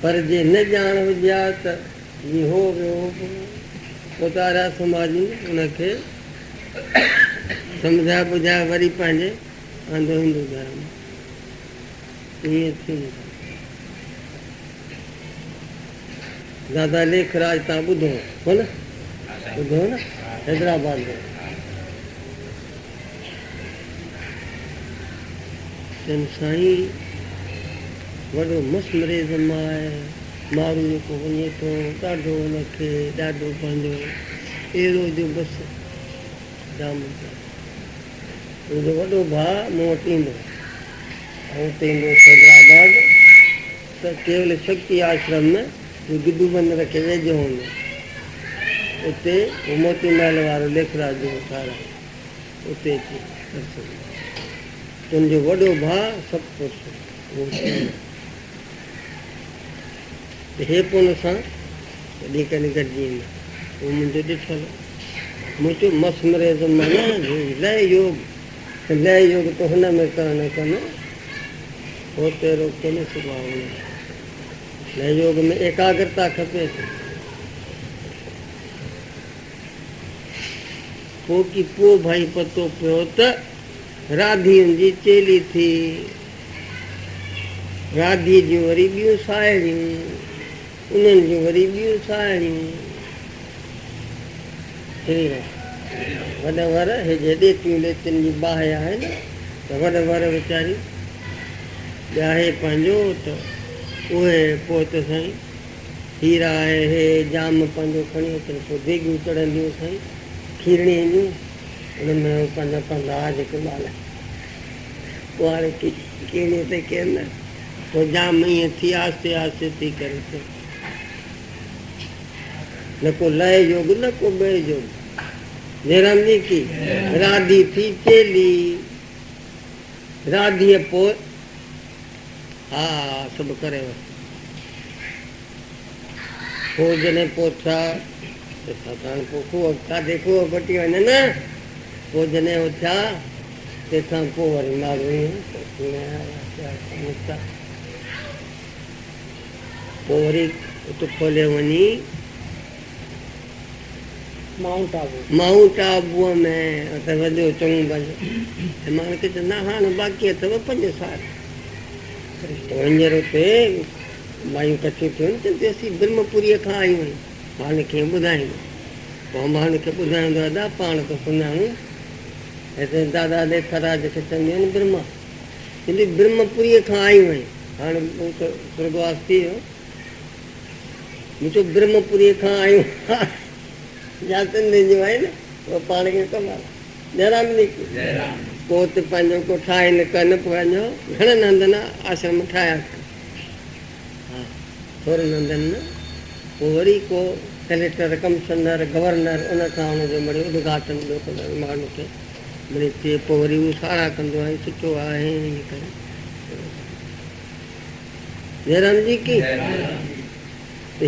पर जे न ॼाण हुजे त हीअं हो वियो उतारा समाज उनखे सम्झाए ॿुधाए वरी पंहिंजे आंदो हिंदू धर्म ईअं थींदो। दादा लेखराज तव्हां ॿुधो हो न, ॿुधो न, हैदराबाद में चयनि साईं वॾो मसमरेज़म आहे, माण्हू जेको वञे थो ॾाढो हुनखे ॾाढो पंहिंजो अहिड़ो जो बसि जाम मुंहिंजो वॾो भाउ मूं वटि ईंदो ऐं हुते ईंदो हैदराबाद त केवल शक्ति आश्रम में जो गिदू मंदर खे वेझो हूंदो उते उहो मोती महल वारो लेखराज जो सारा उते अची तुंहिंजो वॾो भाउ सभु कुझु हे पोइ सां कॾहिं कॾहिं गॾिजी ईंदा उहो मुंहिंजो ॾिठल मुंहिंजो मसमरेज़म माना लय योग त हुन में करणु कनि हो तेरो कोन्हे सुभाउ लय योग में एकाग्रता खपे पोइ की पोइ भाई पतो पियो त राधियुनि जी चेली थी राधी जूं वरी ॿियूं साहेड़ियूं उन्हनि जूं वरी ॿियूं साहेड़ियूं वॾा वर हे जे ॾेतियूं लेतियुनि जी बाहि आहे न त वॾा वर वीचारियूं ॼाहे पंहिंजो त उहे पोइ त साईं हीरा आहे हे जाम पंहिंजो खणी अचनि पोइ देगियूं चढ़ंदियूं साईं खीरणी ईंदियूं उन में पंहिंजा पंहिंजा जेके ॿार पोइ हाणे कहिड़े ते केरु न पोइ जाम ईअं थी आहिस्ते आहिस्ते थी करे न को लय योग न को ॿिए योग जयराम जी की राधी थी चेली राधीअ पोइ हा सभु करे पोइ जॾहिं पोइ थिया पोइ खूह काथे खूह फटी वञे न पोइ जॾहिं उहो थिया तंहिंखां पोइ वरी माण्हू पोइ वरी उते खोले वञी माउंट आबूअ में उते वधियो चङो भॼो मां खे चवंदा हाणे बाक़ी अथव 5 साल हींअर उते मायूं कठियूं थियूं चवंदी असीं ब्रह्मपुरीअ खां आयूं आहियूं मां कीअं ॿुधाईंदो पोइ मां हुनखे ॿुधाईंदो दादा पाण त सुञाणूं हिते दादा लेखराज खे चवंदियूं आहिनि ब्रह्मा चवंदी ब्रह्मपुरीअ खां आयूं आहियूं हाणे स्वर्गवास थी वियो मुंहिंजो ब्रह्मपुरीअ खां आयूं जातियुनि जो आहे न उहो पाण खे कमाल जयराम जी पोइ त पंहिंजो को ठाहिनि कनि पंहिंजो घणनि हंधनि आश्रम ठाहिया हा थोरनि हंधनि न पोइ वरी को कलेक्टर कमिशनर गवर्नर उन खां हुनजो वरी उद्घाटन ॿियो कंदो माण्हू खे वरी थिए पोइ वरी उहो सारा कंदो आहे सुठो आहे ईअं करे जयराम जी की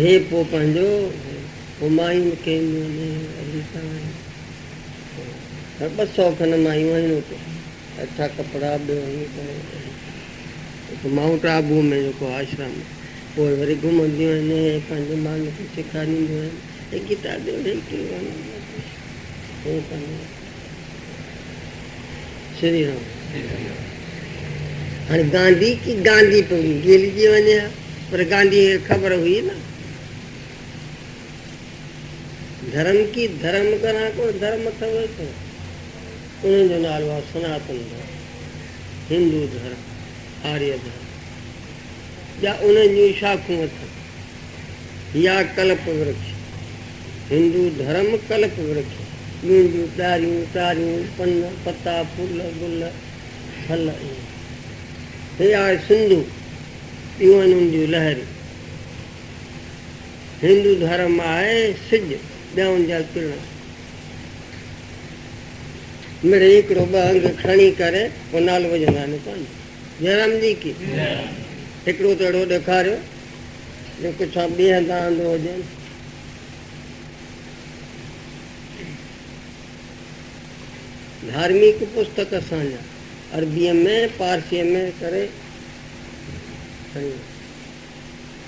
हे पोइ पंहिंजो पोइ मायूं खे 200 खनि मायूं आहिनि हुते अछा कपिड़ा ॿियो ईअं माउंट आबू में जेको आश्रम पोइ वरी घुमंदियूं आहिनि पंहिंजे माण्हू खे सेखारींदियूं आहिनि गीता श्री राम हाणे गांधी की गांधी पई गेलिजी वञे पर गांधी खे ख़बर हुई न धर्म की धर्म करा को धर्म अथव तो उन जो नालो आहे सनातन धर्म हिंदू धर्म आर्य धर्म या उन जूं शाखूं अथव या कल्प वृक्ष हिंदू धर्म कल्प वृक्ष ॿियूं ॾारियूं तारियूं पन पता फूल गुल फल हे आहे सिंधू ॿियूं आहिनि उन जूं लहरियूं हिंदू धर्म आहे सिज ॿियनि जा किरण मिड़े हिकिड़ो ॿ अंग खणी करे पोइ नालो विझंदा आहिनि पंहिंजो जयराम जी की हिकिड़ो त अहिड़ो ॾेखारियो जो कुझु ॿिए हंधा आंदो हुजे धार्मिक पुस्तक असांजा अरबीअ में पारसीअ में करे